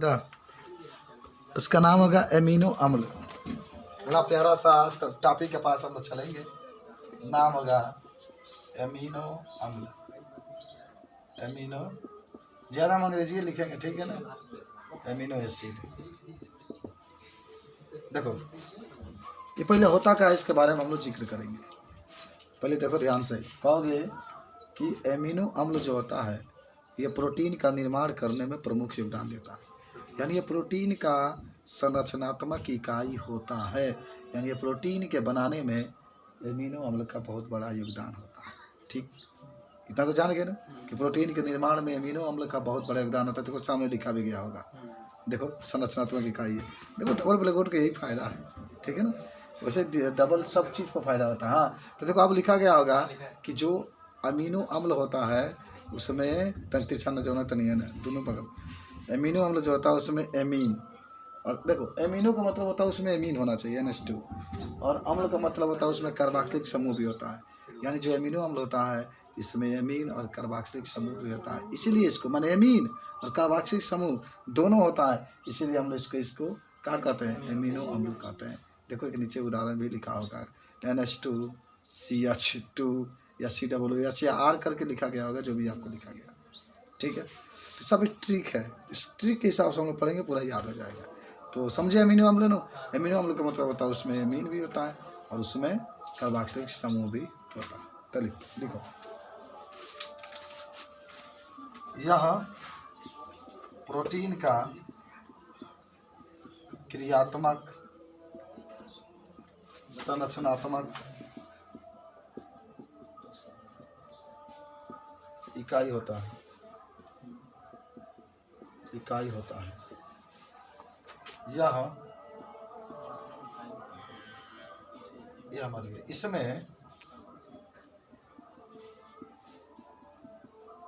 बता, इसका नाम होगा एमिनो अम्ल। बड़ा प्यारा सा टॉपिक के पास हम लोग चलेंगे। नाम होगा एमिनो अम्ल। एमिनो ज़्यादा हम अंग्रेजी लिखेंगे, ठीक है ना। Amino acid. देखो ये पहले होता क्या है, इसके बारे में हम लोग जिक्र करेंगे। पहले देखो ध्यान से, कहोगे कि एमिनो अम्ल जो होता है ये प्रोटीन का निर्माण करने में प्रमुख योगदान देता है। यानी ये प्रोटीन का संरचनात्मक इकाई होता है। यानी ये प्रोटीन के बनाने में एमिनो अम्ल का बहुत बड़ा योगदान होता है। ठीक, इतना तो जान गए ना कि प्रोटीन के निर्माण में एमिनो अम्ल का बहुत बड़ा योगदान होता है। देखो सामने लिखा भी गया होगा, देखो संरचनात्मक इकाई है। देखो डबल ब्लैकआउट का यही फायदा है, ठीक है ना। वैसे डबल सब चीज़ पर फायदा होता है। हाँ, तो देखो अब लिखा गया होगा कि जो अमीनो अम्ल होता है उसमें तिरछा न जोना तनिया न दोनों बगल। एमिनो अम्ल जो होता है उसमें एमीन, और देखो एमिनो का मतलब होता है उसमें एमीन होना चाहिए NH2, और अम्ल का मतलब होता है उसमें कार्बोक्सिलिक समूह भी होता है। यानी जो एमिनो अम्ल होता है इसमें एमीन और कार्बोक्सिलिक समूह भी होता है, इसीलिए इसको माने एमीन और कार्बोक्सिलिक समूह दोनों होता है, इसीलिए हम लोग इसको क्या कहते हैं, एमिनो अम्ल कहते हैं। देखो एक नीचे उदाहरण भी लिखा होगा NH2 CH2 या COOH या R करके लिखा गया होगा, जो भी आपको लिखा गया, ठीक है। तो सब एक ट्रिक है, इस ट्रिक के हिसाब से हम लोग पढ़ेंगे, पूरा याद हो जाएगा। तो समझे एमिनो अम्ल नो। एमिनो अम्ल का मतलब होता है उसमें एमीन भी होता है और उसमें कार्बोक्सिलिक समूह भी होता है। चलिए लिखो, यह प्रोटीन का क्रियात्मक संरचनात्मक इकाई होता है, इकाई होता है। यह इसमें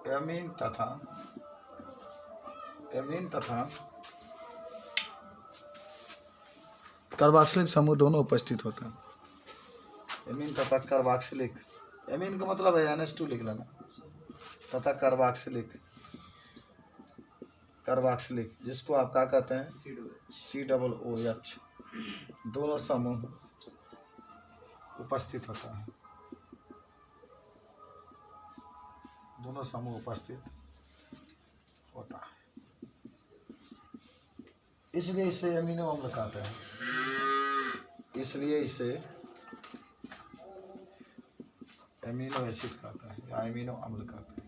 एमीन तथा कार्बोक्सिलिक समूह दोनों उपस्थित होते हैं। एमीन तथा कार्बोक्सिलिक, एमीन का मतलब है NH2 लिख लेना, तथा कार्बोक्सिलिक जिसको आप क्या कहते हैं COOH, दोनों समूह उपस्थित होता है, दोनों समूह उपस्थित होता है, इसलिए इसे एमिनो अम्ल कहते हैं। इसलिए इसे एमिनो एसिड कहते हैं या एमिनो अम्ल कहते हैं।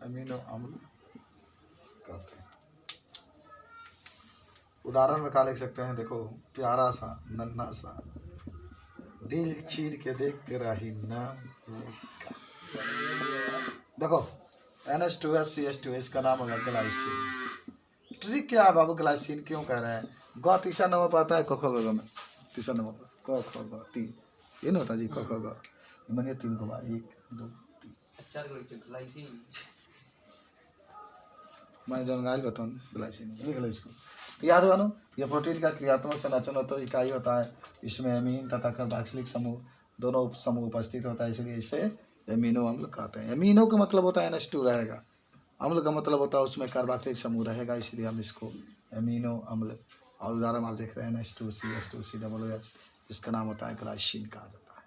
एमिनो अम्ल कहते हैं। उदाहरण में क्या लिख सकते हैं, देखो प्यारा सा नन्हा सा दिल चीर के देख तेरा ही नाम। देखो NH2 CH2, इसका नाम होगा ग्लाइसिन। ट्रिक क्या है बाबू, ग्लाइसिन क्यों कह रहे हैं। ग तीसरा नंबर पर आता है, क ख ग में तीसरा नंबर पर क ख ग 3, ये नहीं होता जी, क ख ग मनिए 3 को 1 2 3 मैं जन गाइल बताऊँ ग्लाइसिन लिख लो इसको, तो याद हुआ ना। यह प्रोटीन का क्रियात्मक संरचनात्मक इकाई होता है, इसमें एमीन तथा कार्बोक्सिलिक समूह दोनों समूह उपस्थित होता है, इसलिए इसे एमिनो अम्ल कहते हैं। एमिनो का मतलब होता है NH2 रहेगा, अम्ल का मतलब होता है उसमें कार्बोक्सिलिक समूह रहेगा, इसलिए हम इसको एमिनो अम्ल। और उदाहरण आप देख रहे हैं NH2 CH2 COOH, इसका नाम होता है ग्लाइसिन कहा जाता है।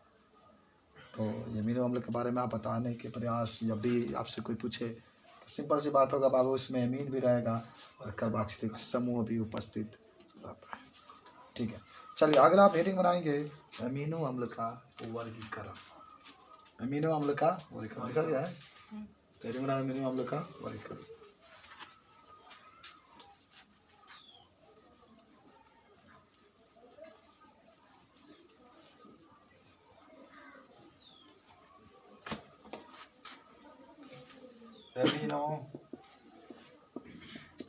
तो एमिनो अम्ल के बारे में आप बताने के प्रयास, जब भी आपसे कोई पूछे तो सिंपल सी बात होगा बाबू, उसमें एमीन भी रहेगा और कार्बोक्सिलिक समूह भी उपस्थित रहता है, ठीक है। चलिए अगला आप हेडिंग बनाएंगे एमिनो अम्ल का वर्गीकरण। एमिनो अम्ल का वर्गीकरण लिखा गया है, हेडिंग बनाए एमिनो अम्ल का वर्गीकरण। एमिनो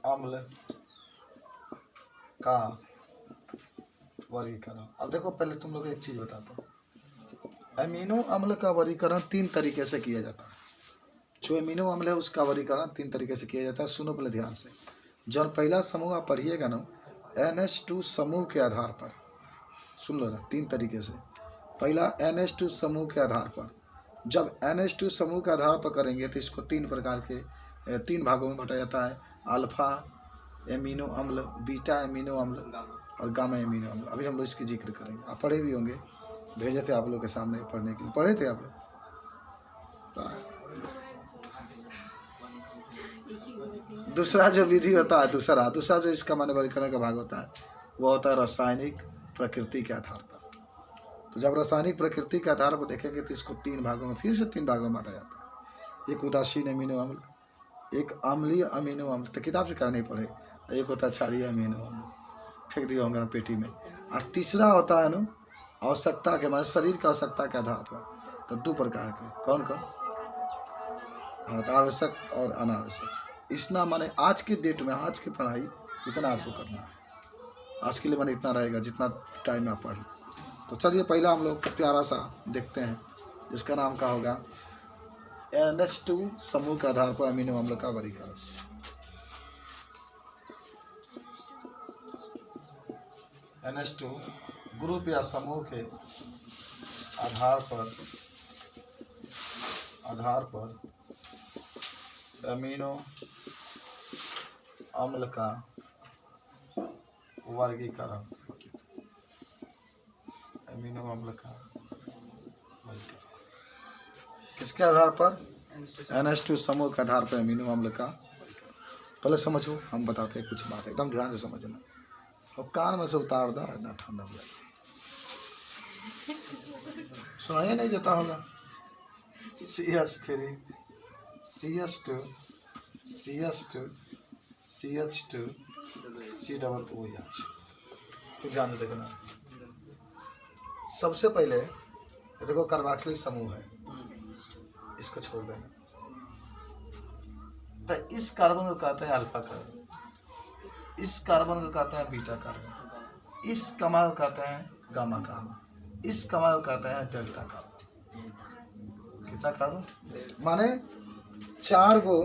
अम्ल का वर्गीकरण। अब देखो पहले तुम लोग एक चीज बताता हूँ, एमिनो अम्ल का वर्गीकरण 3 तरीके से किया जाता है। जो एमिनो अम्ल है उसका वर्गीकरण 3 तरीके से किया जाता है। सुनो पहले ध्यान से, जब पहला समूह आप पढ़िएगा ना NH2 समूह के आधार पर, सुन लो ना 3 तरीके से। पहला NH2 समूह के आधार पर, जब NH2 समूह के आधार पर करेंगे तो इसको 3 भागों में बांटा जाता है, अल्फा एमिनो अम्ल, बीटा एमिनो अम्ल और गामा एमिनो अम्ल। अभी हम लोग इसकी जिक्र करेंगे। आप पढ़े भी होंगे, भेजे थे आप लोग के सामने पढ़ने के लिए, पढ़े थे आप लोग। दूसरा जो विधि होता है, दूसरा जो इसका माने वर्गीकरण का भाग होता है, वो होता है रासायनिक प्रकृति के आधार पर। तो जब रासायनिक प्रकृति के आधार पर देखेंगे तो इसको 3 भागों में, फिर से 3 भागों में बांटा जाता है। एक उदासीन अमीनो अम्ल, एक अम्लीय अमीनो अम्ल, तो किताब से कहा नहीं पढ़े, एक होता है क्षारीय अमीनो अम्ल, फेंक दिया होंगे ना पेटी में। और तीसरा होता है ना आवश्यकता के, हमारे शरीर की आवश्यकता के आधार पर। तो 2 प्रकार के, कौन कौन? हाँ, तो आवश्यक और अनावश्यक। इसना माने आज के डेट में, आज की पढ़ाई इतना आपको करना है। आज के लिए मैंने इतना रहेगा जितना टाइम आप पढ़। तो चलिए पहला हम लोग प्यारा सा देखते हैं, जिसका नाम क्या होगा, NH2 समूह के आधार पर अमीनो अम्ल का वर्गीकरण। NH2 ग्रुप या समूह के आधार पर अमीनो अम्ल का वर्गीकरण। अमीनो अम्ल का वर्गीकरण किसके आधार पर? NH2 समूह के आधार पर अमीनो अम्ल का। पहले समझो, हम बताते हैं कुछ बात, एकदम ध्यान से समझना और कान में से उतार दो, इतना ठंडा हो जाएगा, सुनाई नहीं देता होगा। CH3 CH2 CH2 CH2 COOH। तो ध्यान से देखना। सबसे पहले देखो कार्बोक्सिलिक समूह है, इसको छोड़ देना। तो इस कार्बन को कहते हैं अल्फा कार्बन, इस कार्बन को कहते हैं बीटा कार्बन, इस कमा को कहते हैं गामा कार्बन, इस कमा को कहते हैं डेल्टा कार्बन। कितना कार्बन? माने 4 को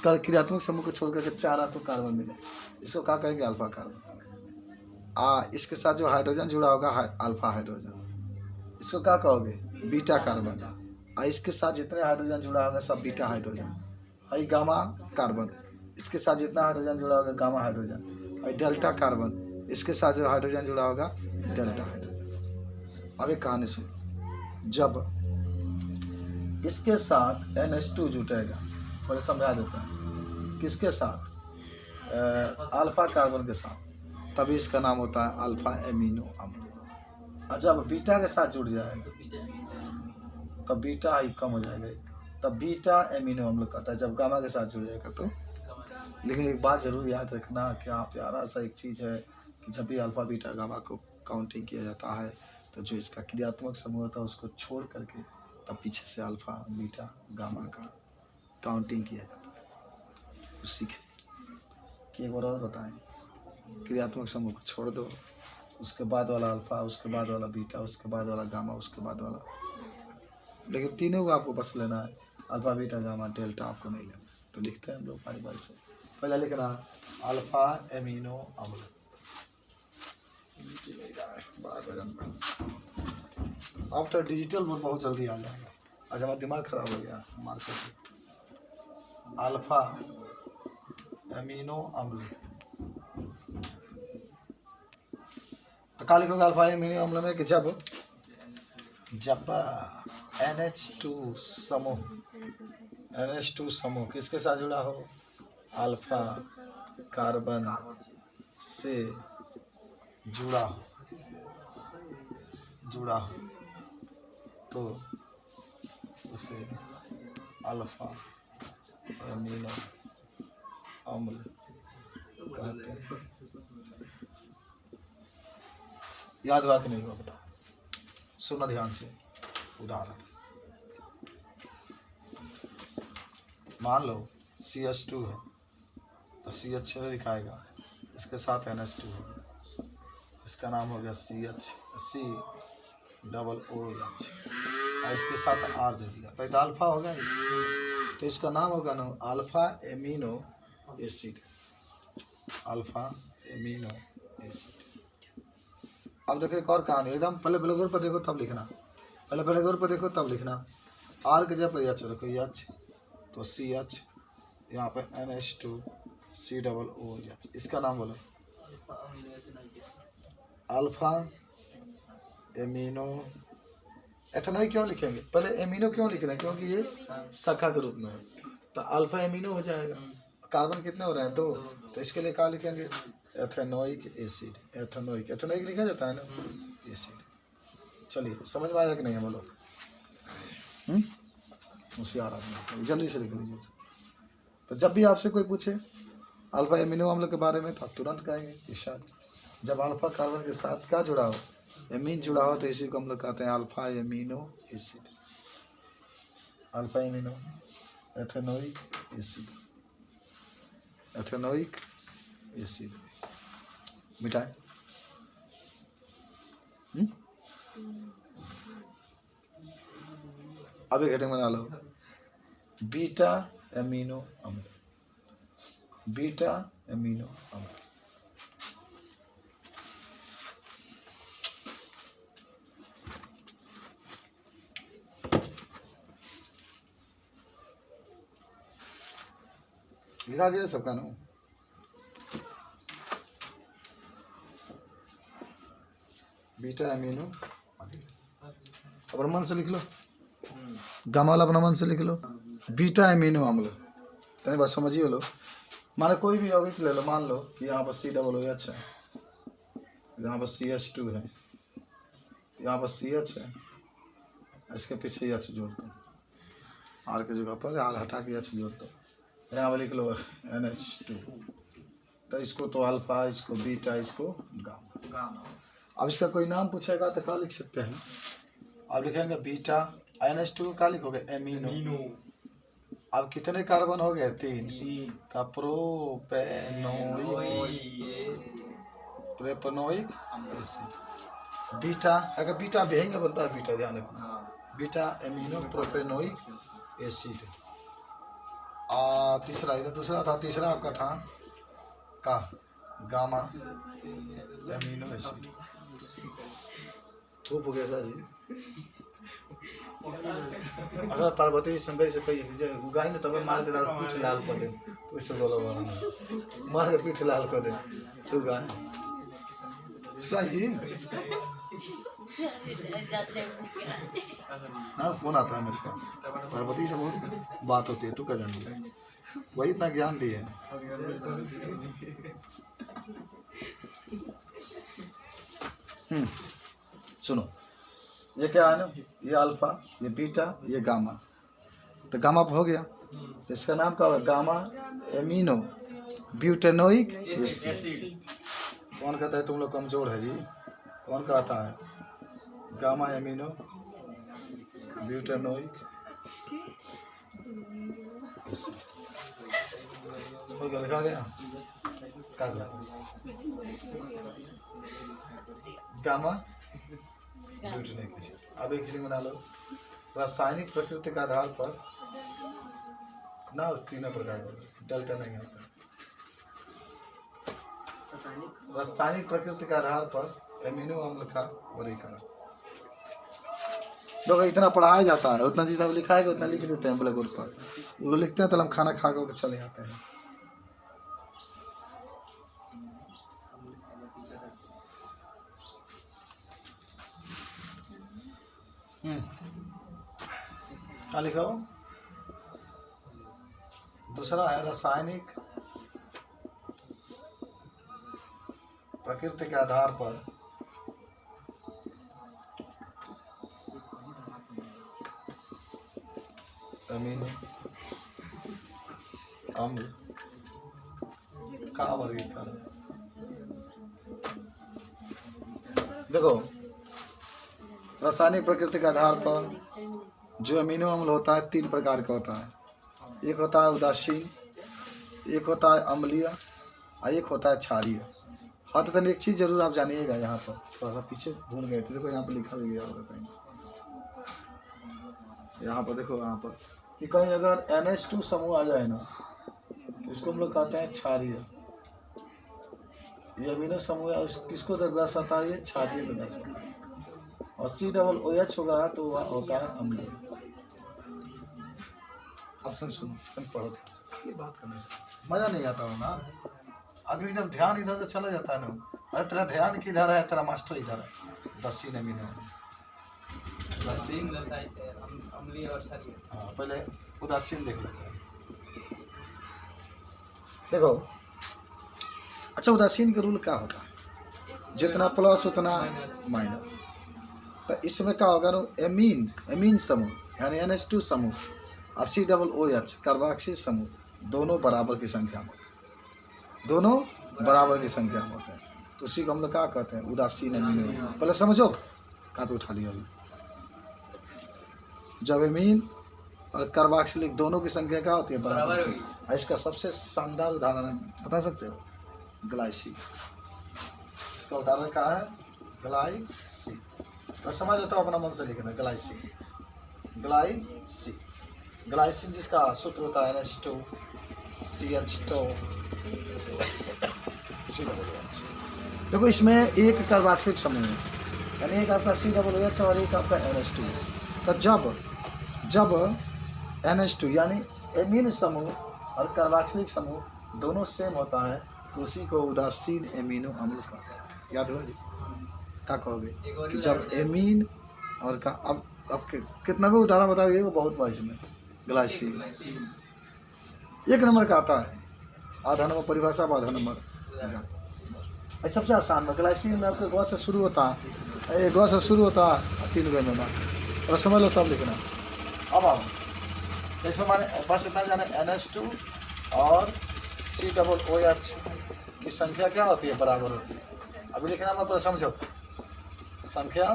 क्रियात्मक समूह को छोड़ करके 4 आपको कार्बन मिले, इसको क्या कहेंगे? Alpha carbon. इसके साथ जो हाइड्रोजन जुड़ा होगा अल्फा हाइड्रोजन, इसको क्या कहोगे? Beta carbon. इसके साथ जितने हाइड्रोजन जुड़ा होगा सब बीटा हाइड्रोजन। गामा कार्बन, इसके साथ जितना हाइड्रोजन जुड़ा होगा गामा हाइड्रोजन। डेल्टा कार्बन, इसके साथ जो हाइड्रोजन जुड़ा होगा डेल्टा हाइड्रोजन। अब एक कहानी सुनो, जब इसके साथ NH2 जुटेगा, पहले समझा देता है, किसके साथ? अल्फा कार्बन के साथ, तभी इसका नाम होता है अल्फा एमिनो अम्ल। और जब बीटा के साथ जुड़ जाएगा तब बीटा ही कम हो जाएगा, तब बीटा एमिनो अम्ल कहता है। जब गामा के साथ जुड़ जाएगा तो। लेकिन एक बात जरूर याद रखना, क्या प्यारा सा एक चीज़ है कि जब भी अल्फा बीटा गामा को काउंटिंग किया जाता है तो जो इसका क्रियात्मक समूह होता है उसको छोड़ करके तब पीछे से अल्फा बीटा गामा का काउंटिंग किया जाता है। तो सीखे कि एक बार और बताएं, क्रियात्मक समूह को छोड़ दो, उसके बाद वाला अल्फा, उसके बाद वाला बीटा, उसके बाद वाला गामा, उसके बाद वाला, लेकिन तीनों को आपको बस लेना है, अल्फा बीटा गामा डेल्टा आपको नहीं लेना। तो लिखते हैं हम लोग बारी से। पहले लिखना अल्फा एमिनो अम्ल, बड़ा वजन। अब तो डिजिटल बोर्ड बहुत जल्दी आ जाएगा। आज हमारा दिमाग खराब हो गया मार्केट। अल्फा एमिनो अम्ल, तो क्या लिखोगे अल्फा एमिनो अम्ल में कि जब NH2 समूह किसके साथ जुड़ा हो? अल्फा कार्बन से जुड़ा हो तो उसे अल्फा एमिनो अम्ल कहते हैं। याद हुआ कि नहीं हुआ बताओ? सुनना ध्यान से। उदाहरण, मान लो CH2 है तो CH लिखाएगा, इसके साथ NH2 है, इसका नाम हो गया COOH, और इसके साथ R दे दिया तो अल्फा हो गया। तो इसका नाम होगा ना alpha amino acid, alpha amino acid. अब देखो एक और कहानी, एकदम पहले ब्लैकबोर्ड पर देखो तब लिखना, पहले ब्लैकबोर्ड पर देखो तब लिखना। आर के जगह पर एच रखो, एच तो सी एच, यहाँ पे NH2COOH, इसका नाम बोलो अल्फा एमिनो एथेनोइक। क्यों लिखेंगे पहले एमिनो क्यों लिख रहे हैं, क्योंकि ये शाखा के रूप में है, तो अल्फा एमिनो हो जाएगा। कार्बन कितने हो रहे हैं, 2, तो इसके लिए क्या लिखेंगे, एथेनोइक एसिड। एथेनोइक एथेनोइक लिखा जाता है ना, एसिड। चलिए समझ में आया कि नहीं, बोलो होशियार आदमी, जल्दी से लिख लीजिए। तो जब भी आपसे कोई पूछे अल्फा एमिनो अम्ल के बारे में तो आप तुरंत कहेंगे इशार। जब अल्फा कार्बन के साथ क्या जुड़ा हो, एमीन जुड़ा हो, तो इसी को हम लोग कहते हैं alpha amino acid. Alpha amino ethanoic acid, ethanoic acid मिटाए। अब एक हेडिंग बना लो, बीटा एमिनो अम्ल, बीटा एमिनो अम्ल। लिखा गया सबका नाम, बीटा एमिनो। अब मन से लिख लो, गामा वाला अपना मन से लिख लो, बीटा एमिनो अम्ल। तनी बात समझिए लो, माने कोई भी यौगिक ले लो, मान लो कि यहाँ पर COOH है, यहाँ पर CH2 है, यहाँ पर CH है, इसके पीछे H जोड़ दो, R के जगह पर R हटा के H जोड़ दो, यहाँ पर लिख लो NH2। तो इसको तो अल्फा, इसको बीटा, इसको गामा। अब इसका कोई नाम पूछेगा तो क्या लिख सकते हैं, अब लिखेंगे बीटा, NH2 क्या लिखोगे, एमिनो। अब कितने कार्बन हो गए, 3, तो प्रोपेनोइक एसिड। बीटा, अगर बीटा भेंगे बनता है बीटा, ध्यान रखना, बीटा एमिनो प्रोपेनोइक एसिड। तीसरा, इधर दूसरा था, तीसरा आपका था का गामा एमिनो एसिड। खूब हो गया था जी। अगर पार्वती शंकर से कही गाय ने तब मार के पीठ लाल कर दे, तो इससे बोलो मार के पीठ लाल कर दे, तो गाय सही ना। फोन आता है मेरे पास, पार्वती से बहुत बात होती है, तू क्या जानती है, वही इतना ज्ञान दिए है। सुनो, ये क्या है ना, ये अल्फा, ये बीटा, ये गामा। तो गामा हो गया, तो इसका नाम क्या होगा, गामा एमिनो ब्यूटेनोइक एसिड। कौन कहता है तुम लोग कमजोर है जी, कौन कहता है, गामा एमिनो ब्यूटेनोइक एसिड। हो गया, लिखा गया, गामा ब्यूटेनोइक एसिड। अब एक हेडिंग बना लो, रासायनिक प्रकृति के आधार पर ना, 3 प्रकार का डेल्टा नहीं आता। रासायनिक प्रकृति के आधार पर एमिनो अम्ल का वर्गीकरण। लोग इतना पढ़ाया जाता है, उतना चीज लिखा है, उतना लिख देते हैं ब्लैक बोर्ड पर, वो लिखते हैं तो हम खाना खा कर चले जाते हैं। क्या लिखा हो, दूसरा है रासायनिक प्रकृति के आधार पर अमीनो अम्ल का वर्गीकरण। देखो, रासायनिक प्रकृति के आधार पर जो अमीनो अम्ल होता है 3 प्रकार का होता है। एक होता है उदासीन, एक होता है अम्लीय और एक होता है क्षारीय। हाँ, तो एक चीज़ जरूर आप जानिएगा, यहाँ पर थोड़ा सा पीछे भूल गए थे, देखो यहाँ पर लिखा भी गया होगा कहीं, यहाँ पर देखो, यहाँ पर कि कहीं अगर NH2 समूह आ जाए ना, इसको हम लोग कहते हैं क्षारीय। ये अमीनो समूह किसको दर्शाता है, ये क्षारीय को दर्शाता है। और COOH होगा तो वह होता है अम्लीय। ऑप्शन सुनो, तुम पढ़ो, ये बात करने से मजा नहीं आता हो ना, आदमी एकदम ध्यान इधर से चला जाता है ना। अरे तेरा ध्यान किधर है, तेरा मास्टर इधर है। दसीन अमीनो, दसीन अम्लीय और क्षारीय। हाँ, पहले उदासीन देख लेते हैं। देखो, अच्छा उदासीन का रूल क्या होता है, जितना प्लस उतना माइनस। तो इसमें क्या होगा ना, एमीन समूह यानी NH2 समूह और COOH कार्बोक्सिल समूह दोनों बराबर की संख्या में, दोनों बराबर की संख्या में होते हैं। तो उसी को हम लोग क्या कहते हैं, उदासीन अमीनो। पहले समझो, काफी उठा लिया अभी। जब एमीन और कार्बोक्सिलिक दोनों की संख्या क्या होती है, बराबर होती है। इसका सबसे शानदार उदाहरण बता सकते हो, ग्लाइसिन। इसका उदाहरण क्या है, ग्लाइसिन। तो समझ लेते हो, अपना मन से लिखना, ग्लाइसिन, ग्लाइसिन, ग्लाइसिन जिसका सूत्र होता है NH2 CH2। देखो इसमें एक कार्बोक्सिलिक समूह है, यानी एक आपका COOH और एक आपका NH2। तो जब NH2 यानी एमीन समूह और कार्बोक्सिलिक समूह दोनों सेम होता है, तो उसी को उदासीन एमिनो अम्ल कहते हैं। याद होगा जी, क्या कहोगे कि जब एमीन और का अब कितना भी उदाहरण बताओगे, वो बहुत बाइस में ग्लाइसिन एक नंबर का आता है, आधा नंबर परिभाषा, आधा नंबर सबसे आसान में। ग्लाइसिन में आपके गौ से शुरू होता है, गौ से शुरू होता है 3 गो में, और समझ लो तब लिखना। अब आओ, जैसे हमारे बस इतना जाने NH2 और COOH की संख्या क्या होती है, बराबर होती है। अभी लिखना मैं पहले समझो, संख्या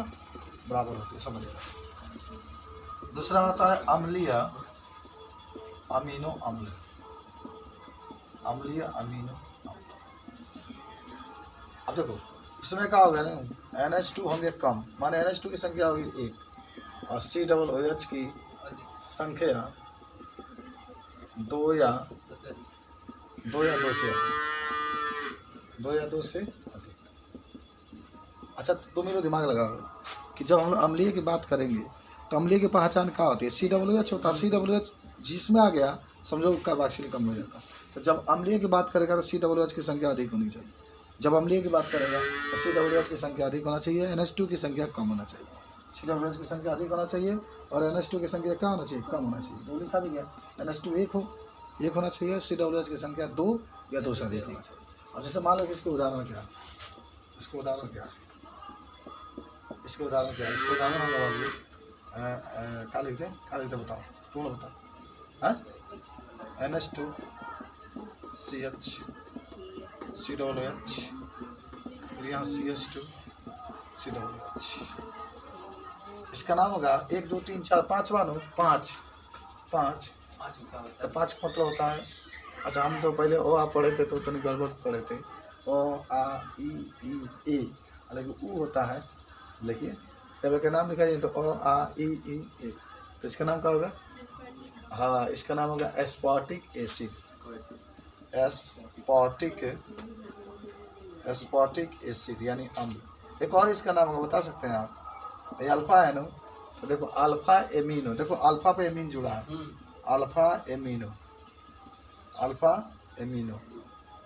बराबर होती है, समझो। दूसरा होता है अम्लीय अमीनो अम्ल, अम्लीय अमीनो अम्ल। अब देखो इसमें क्या होगा ना, NH2 होंगे कम, माने NH2 की संख्या होगी 1 और COOH की संख्या 2 या 2 से अधिक। अच्छा तुम मेरा दिमाग लगाओ कि जब हम लोग अम्लीय की बात करेंगे तो अम्लीय की पहचान क्या होती है, COOH होता है। COOH जिसमें आ गया समझो कार्बोक्सिलिक कम हो जाता। तो जब अम्लीय की बात करेगा तो COOH की संख्या अधिक होनी चाहिए। जब अम्लीय की बात करेगा तो COOH की संख्या अधिक होना चाहिए, NH2 की संख्या कम होना चाहिए। COOH की संख्या अधिक होना चाहिए और NH2 की संख्या क्या होना चाहिए, कम होना चाहिए। तो लिखा भी गया NH2 एक होना चाहिए, COOH की संख्या 2 या 2 से अधिक होना चाहिए। अब जैसे मान लो कि इसके उदाहरण क्या है, इसके उदाहरण क्या है, इसके उदाहरण क्या है, इसके उदाहरण हम लोग क्या लिखते हैं, क्या लिखते बताओ, तुम लोग बताओ। हाँ, NH2 CH COOH, यहाँ CH2 COOH। इसका नाम होगा 1 2 3 4 5 मानो 5 5 तो 5 का मतलब होता है। अच्छा हम तो पहले ओ आ पढ़े थे तो तनिक गड़बड़ पढ़े थे, ओ आ ई ए, हालांकि ऊ होता है, देखिए जब एक नाम लिखा जाए तो ओ आ ई ए, तो इसका नाम क्या होगा, हाँ इसका नाम होगा एस्पार्टिक एसिड, एस्पार्टिक एसिड यानी अम्ल। एक और इसका नाम होगा, बता सकते हैं आप, ये अल्फा है ना, तो देखो अल्फा एमिनो, देखो अल्फा पे एमीन जुड़ा है, अल्फा एमिनो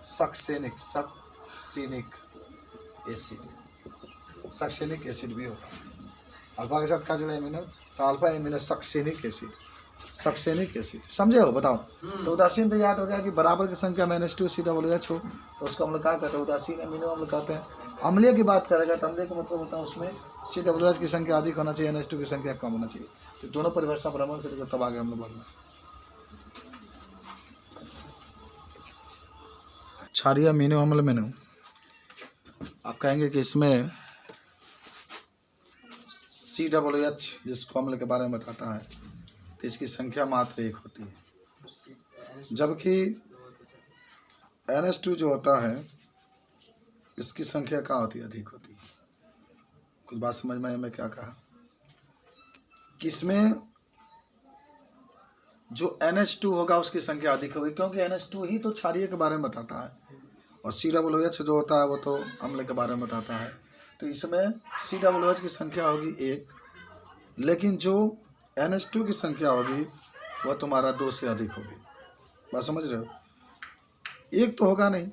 सक्सेनिक एसिड भी होता है। अल्फा के साथ क्या जुड़ा एमिनो, तो अल्फा एमिनो सक्सेनिक एसिड समझे हो, बताओ। तो उदासीन तो याद हो गया कि बराबर की संख्या में NH2 COOH हो, तो उसको हम लोग क्या कहते हैं, उदासीन अमीनो अम्ल कहते हैं। अम्लीय की बात करेगा तो अम्लीय का मतलब होता है उसमें COOH की संख्या अधिक होना चाहिए, NH2 की संख्या कम होना चाहिए। तो दोनों परिभाषा ब्राह्मण से लेकर तब आगे हम लोग बढ़ना। क्षारीय अमीनो अम्ल में ना आप कहेंगे कि इसमें COOH जिसको अम्ल के बारे में बताता है, तो इसकी संख्या मात्र 1 होती है, जबकि NH2 जो होता है इसकी संख्या क्या होती है, अधिक होती है। कुछ बात समझ में आई मैं क्या कहा, कि इसमें जो NH2 होगा उसकी संख्या अधिक होगी, क्योंकि NH2 ही तो क्षारीय के बारे में बताता है, और COOH जो होता है वो तो अम्ल के बारे में बताता है। तो इसमें COOH की संख्या होगी 1, लेकिन जो NH2 की संख्या होगी वह तुम्हारा 2 से अधिक होगी। बात समझ रहे हो? एक तो होगा नहीं।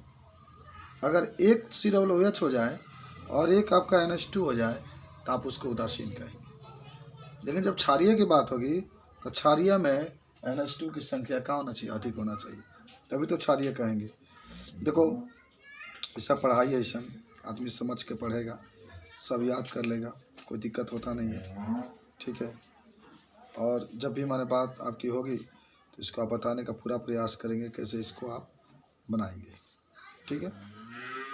अगर एक COOH हो जाए और एक आपका NH2 हो जाए तो आप उसको उदासीन कहेंगे। लेकिन जब क्षारीय की बात होगी तो क्षारीय में NH2 की संख्या क्या होना चाहिए? अधिक होना चाहिए, तभी तो क्षारीय कहेंगे। देखो ऐसा पढ़ाई ऐसा आदमी समझ के पढ़ेगा, सब याद कर लेगा, कोई दिक्कत होता नहीं है। ठीक है। और जब भी हमारे बात आपकी होगी तो इसको आप बताने का पूरा प्रयास करेंगे कैसे इसको आप बनाएंगे। ठीक है।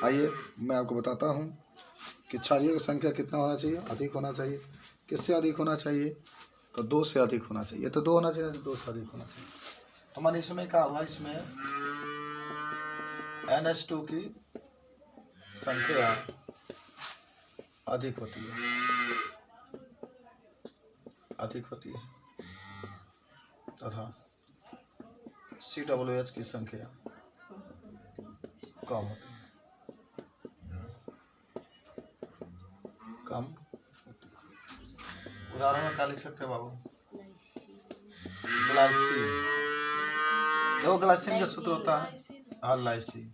आइए मैं आपको बताता हूँ कि क्षारीय की संख्या कितना होना चाहिए? अधिक होना चाहिए। किससे अधिक होना चाहिए? तो 2 से अधिक होना चाहिए। तो 2 होना चाहिए, 2 से अधिक होना चाहिए। तो मैंने इसमें क्या हुआ, इसमें NH2 की संख्या अधिक होती है, तथा COOH की संख्या कम होती है, उदाहरण में क्या लिख सकते हैं बाबू? ग्लाइसिन। देखो ग्लाइसिन का सूत्र होता है लाइसिन,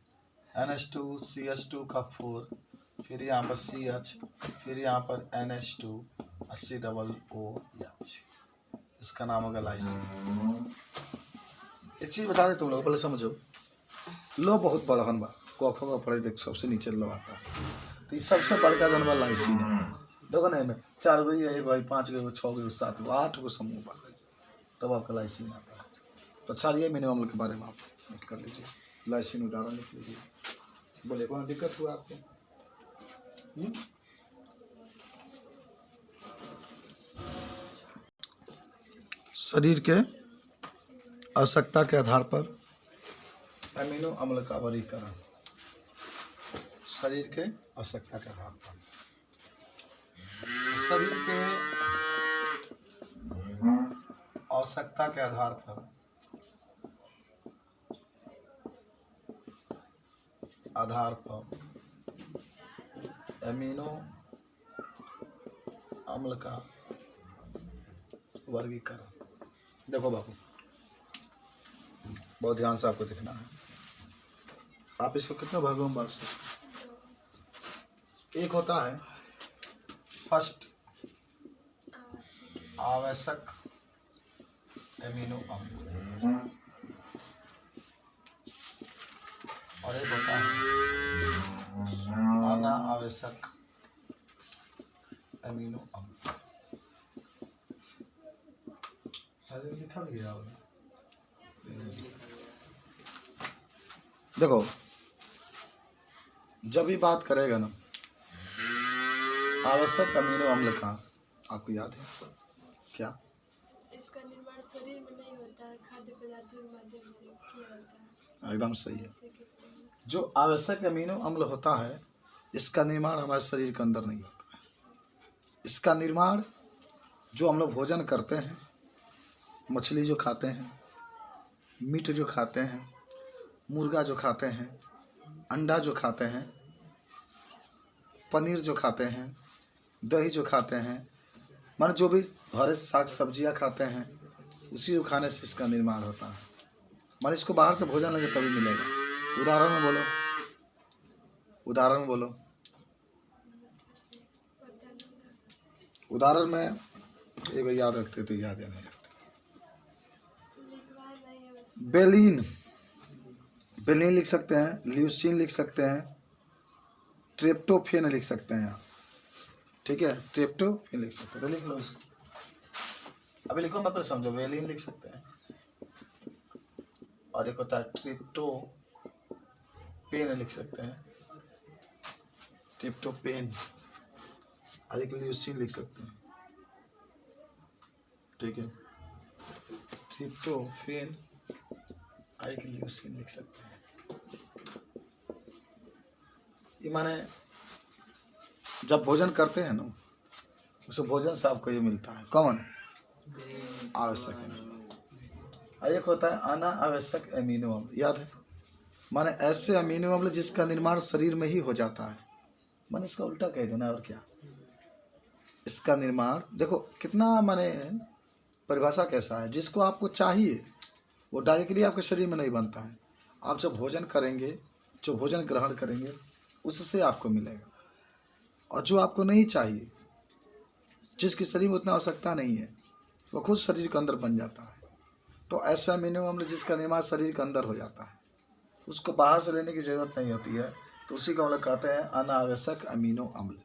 NH2 CH2 का 4, फिर यहाँ पर CH, फिर यहाँ पर NH2 COOH, इसका नाम होगा लाइसिन। एक चीज बता दे तुम लोग, पहले समझो। लो बहुत बड़हन बा, कॉखो का पढ़े देख, सबसे नीचे लो आता है। तो सबसे बड़का जानवर लाइसिन है। देखो ना में 4 गो है भाई, 5 गो, 6 गो, 7 गो, 8 गो समूह बा, तब आपका लाइसिन आता है। तो क्षारीय अमीनो अम्ल के बारे में आप नोट कर लीजिए। लाइसिन उदाहरण लिख लीजिए। बोले कौन दिक्कत हुआ आपको? शरीर के आवश्यकता के आधार पर अमीनो अम्ल का वर्गीकरण। शरीर के आवश्यकता के आधार पर, शरीर के आवश्यकता के आधार पर अमीनो अम्ल का वर्गीकरण। देखो बाबू, बहुत ध्यान से आपको देखना है। आप इसको कितने भागों में बांट सकते हैं? एक होता है फर्स्ट आवश्यक अमीनो अम्ल, और एक होता है अनावश्यक अमीनो अम्ल। शायद लिखा भी गया होगा। देखो जब भी बात करेगा ना आवश्यक अमीनो अम्ल का, आपको याद है क्या? इसका निर्माण शरीर में नहीं होता है, खाद्य पदार्थों के माध्यम से किया होता है। एकदम सही है। जो आवश्यक अमीनो अम्ल होता है इसका निर्माण हमारे शरीर के अंदर नहीं होता है। इसका निर्माण जो हम लोग भोजन करते हैं, मछली जो खाते हैं, मीट जो खाते हैं, मुर्गा जो खाते हैं, अंडा जो खाते हैं, पनीर जो खाते हैं, दही जो खाते हैं, माने जो भी हरे साग सब्जियां खाते हैं, उसी को खाने से इसका निर्माण होता है। माने इसको बाहर से भोजन लगे तभी मिलेगा। उदाहरण में बोलो, उदाहरण में एक याद रखते तो याद या नहीं रखते। बेलिन लिख सकते हैं, ल्यूसीन लिख सकते हैं, ट्रिप्टोफेन लिख सकते हैं। ठीक है, ट्रिप्टोफेन लिख सकते हैं, तो लिख लो इसको। अभी लिखो मैं फिर समझो। बेलिन लिख सकते हैं, और एक होता है ट्रिप्टोपेन लिख सकते हैं, ट्रिप्टोपेन। और एक ल्यूसीन लिख सकते हैं। ठीक है, ट्रिप्टोफेन, एक ल्यूसीन लिख सकते हैं। ये माने जब भोजन करते हैं ना, उस भोजन से आपको ये मिलता है। कौन? आवश्यक अमीनो। एक होता है अनावश्यक अमीनो अम्ल, याद है? माने ऐसे अमीनो अम्ल जिसका निर्माण शरीर में ही हो जाता है। माने इसका उल्टा कह दो ना, और क्या? इसका निर्माण देखो कितना माने परिभाषा कैसा है, जिसको आपको चाहिए वो डायरेक्टली आपके शरीर में नहीं बनता है। आप जब भोजन करेंगे, जो भोजन ग्रहण करेंगे उससे आपको मिलेगा, और जो आपको नहीं चाहिए, जिसके शरीर में उतना आवश्यकता नहीं है, वो खुद शरीर के अंदर बन जाता है। तो ऐसा अमीनो अम्ल जिसका निर्माण शरीर के अंदर हो जाता है, उसको बाहर से लेने की जरूरत नहीं होती है, तो उसी को हम लोग कहते हैं अनावश्यक अमीनो अम्ल।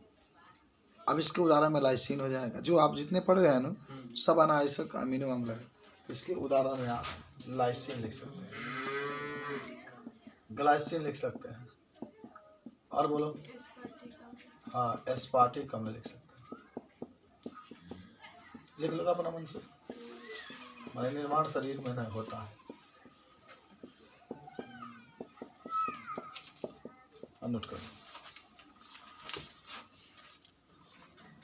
अब इसके उदाहरण में लाइसिन हो जाएगा, जो आप जितने पढ़ रहे हैं ना सब अनावश्यक अमीनो अम्ल है। इसके उदाहरण में आप लाइसिन लिख सकते हैं, ग्लाइसिन लिख सकते हैं, और बोलो हाँ एस्पार्टिक अम्ल लिख सकते हैं। लिख लो अपना मन से, हमारे निर्माण शरीर में नहीं होता है। नोट करो।